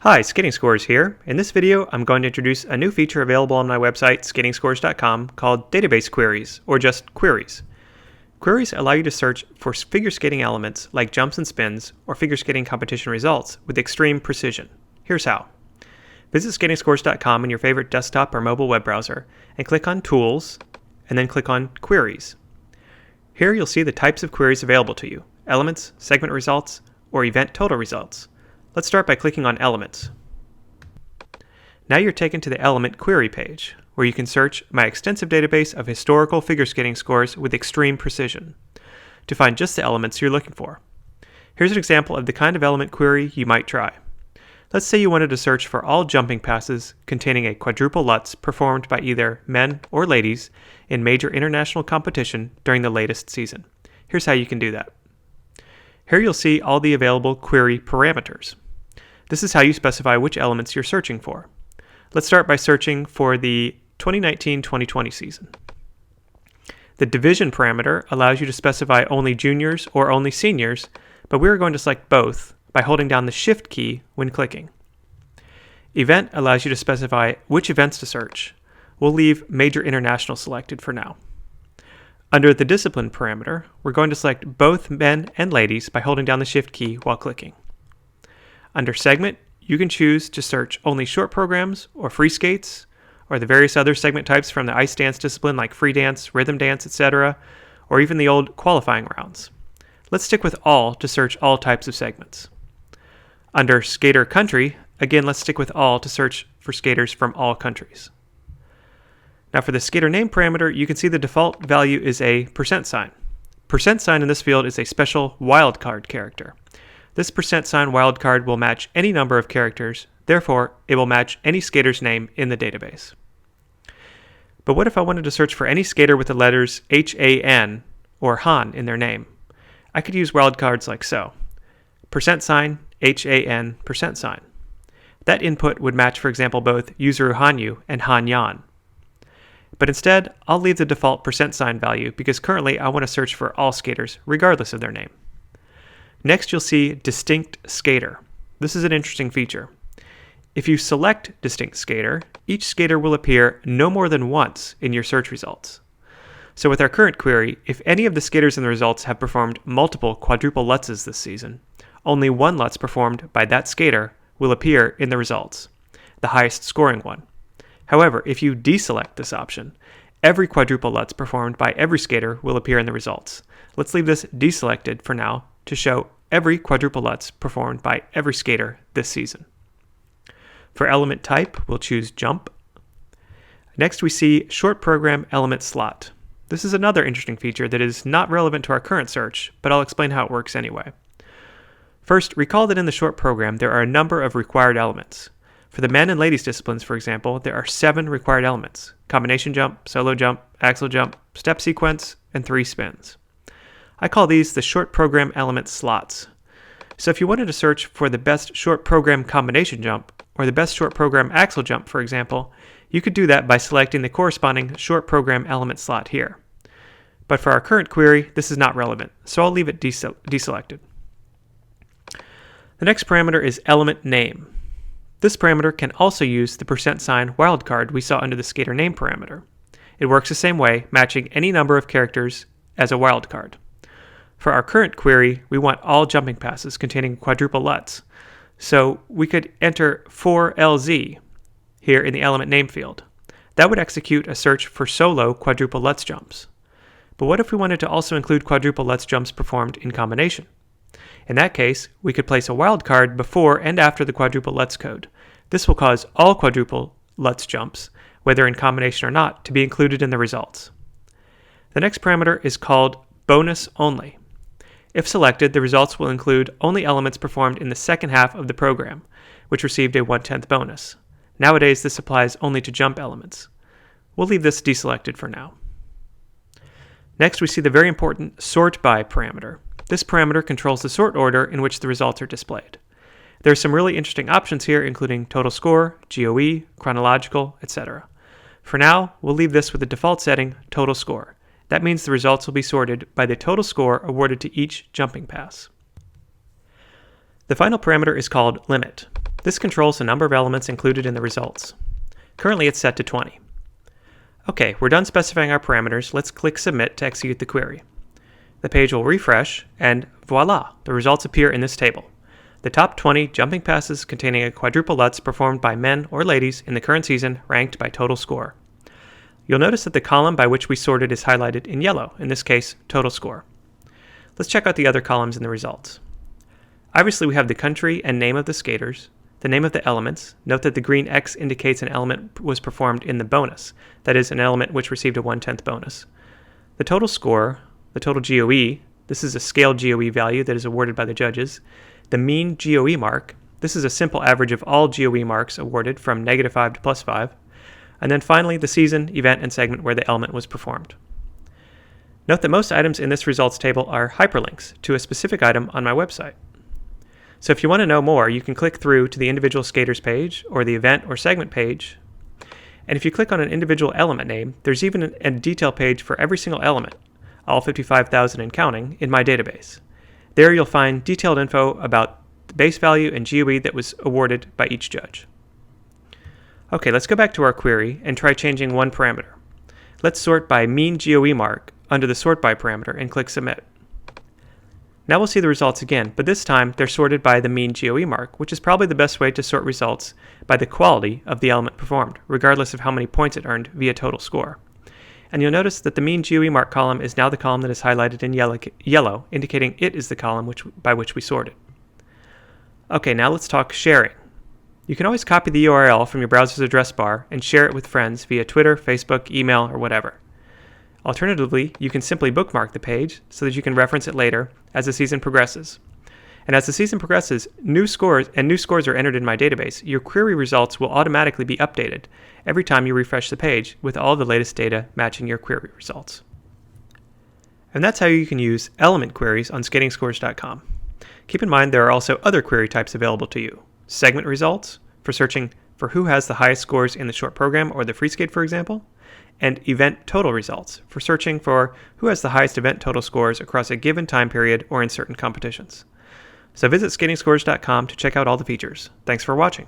Hi, Skating Scores here. In this video, I'm going to introduce a new feature available on my website, skatingscores.com, called Database Queries, or just Queries. Queries allow you to search for figure skating elements like jumps and spins, or figure skating competition results with extreme precision. Here's how. Visit skatingscores.com in your favorite desktop or mobile web browser, and click on Tools, and then click on Queries. Here you'll see the types of queries available to you: elements, segment results, or event total results. Let's start by clicking on Elements. Now you're taken to the Element Query page, where you can search my extensive database of historical figure skating scores with extreme precision to find just the elements you're looking for. Here's an example of the kind of element query you might try. Let's say you wanted to search for all jumping passes containing a quadruple Lutz performed by either men or ladies in major international competition during the latest season. Here's how you can do that. Here you'll see all the available query parameters. This is how you specify which elements you're searching for. Let's start by searching for the 2019-2020 season. The division parameter allows you to specify only juniors or only seniors, but we're going to select both by holding down the Shift key when clicking. Event allows you to specify which events to search. We'll leave Major International selected for now. Under the discipline parameter, we're going to select both men and ladies by holding down the Shift key while clicking. Under segment, you can choose to search only short programs or free skates, or the various other segment types from the ice dance discipline like free dance, rhythm dance, etc., or even the old qualifying rounds. Let's stick with all to search all types of segments. Under skater country, again, let's stick with all to search for skaters from all countries. Now for the skater name parameter, you can see the default value is a %sign. %sign in this field is a special wildcard character. This %sign wildcard will match any number of characters, therefore it will match any skater's name in the database. But what if I wanted to search for any skater with the letters HAN or Han in their name? I could use wildcards like so. %sign, HAN, %sign. That input would match, for example, both Yuzuru Hanyu and Han Yan. But instead, I'll leave the default %sign value because currently I want to search for all skaters regardless of their name. Next, you'll see Distinct Skater. This is an interesting feature. If you select Distinct Skater, each skater will appear no more than once in your search results. So with our current query, if any of the skaters in the results have performed multiple quadruple Lutzes this season, only one Lutz performed by that skater will appear in the results, the highest scoring one. However, if you deselect this option, every quadruple Lutz performed by every skater will appear in the results. Let's leave this deselected for now to show every quadruple Lutz performed by every skater this season. For element type, we'll choose jump. Next, we see short program element slot. This is another interesting feature that is not relevant to our current search, but I'll explain how it works anyway. First, recall that in the short program, there are a number of required elements. For the men and ladies disciplines, for example, there are 7 required elements: combination jump, solo jump, axel jump, step sequence, and 3 spins. I call these the short program element slots. So if you wanted to search for the best short program combination jump, or the best short program axel jump, for example, you could do that by selecting the corresponding short program element slot here. But for our current query, this is not relevant, so I'll leave it deselected. The next parameter is element name. This parameter can also use the %sign wildcard we saw under the skater name parameter. It works the same way, matching any number of characters as a wildcard. For our current query, we want all jumping passes containing quadruple Lutz, so we could enter 4LZ here in the element name field. That would execute a search for solo quadruple Lutz jumps. But what if we wanted to also include quadruple Lutz jumps performed in combination? In that case, we could place a wildcard before and after the quadruple Lutz code. This will cause all quadruple Lutz jumps, whether in combination or not, to be included in the results. The next parameter is called bonus only. If selected, the results will include only elements performed in the second half of the program, which received a 1/10 bonus. Nowadays, this applies only to jump elements. We'll leave this deselected for now. Next, we see the very important sort by parameter. This parameter controls the sort order in which the results are displayed. There are some really interesting options here, including total score, GOE, chronological, etc. For now, we'll leave this with the default setting, total score. That means the results will be sorted by the total score awarded to each jumping pass. The final parameter is called limit. This controls the number of elements included in the results. Currently it's set to 20. Okay, we're done specifying our parameters. Let's click Submit to execute the query. The page will refresh, and voila, the results appear in this table. The top 20 jumping passes containing a quadruple Lutz performed by men or ladies in the current season ranked by total score. You'll notice that the column by which we sorted is highlighted in yellow, in this case, total score. Let's check out the other columns in the results. Obviously, we have the country and name of the skaters, the name of the elements. Note that the green X indicates an element was performed in the bonus, that is, an element which received a 1/10 bonus. The total score, the total GOE, this is a scaled GOE value that is awarded by the judges. The mean GOE mark, this is a simple average of all GOE marks awarded from -5 to +5. And then finally, the season, event, and segment where the element was performed. Note that most items in this results table are hyperlinks to a specific item on my website. So if you want to know more, you can click through to the individual skaters page or the event or segment page. And if you click on an individual element name, there's even a detail page for every single element, all 55,000 and counting, in my database. There you'll find detailed info about the base value and GOE that was awarded by each judge. Okay, let's go back to our query and try changing one parameter. Let's sort by mean GOE mark under the sort by parameter and click Submit. Now we'll see the results again, but this time they're sorted by the mean GOE mark, which is probably the best way to sort results by the quality of the element performed, regardless of how many points it earned via total score. And you'll notice that the mean GOE mark column is now the column that is highlighted in yellow, indicating it is the column by which we sorted. Okay, now let's talk sharing. You can always copy the URL from your browser's address bar and share it with friends via Twitter, Facebook, email, or whatever. Alternatively, you can simply bookmark the page so that you can reference it later as the season progresses. And as the season progresses, new scores are entered in my database. Your query results will automatically be updated every time you refresh the page with all the latest data matching your query results. And that's how you can use element queries on skatingscores.com. Keep in mind there are also other query types available to you. Segment results, for searching for who has the highest scores in the short program or the free skate, for example, and event total results, for searching for who has the highest event total scores across a given time period or in certain competitions. So visit skatingscores.com to check out all the features. Thanks for watching.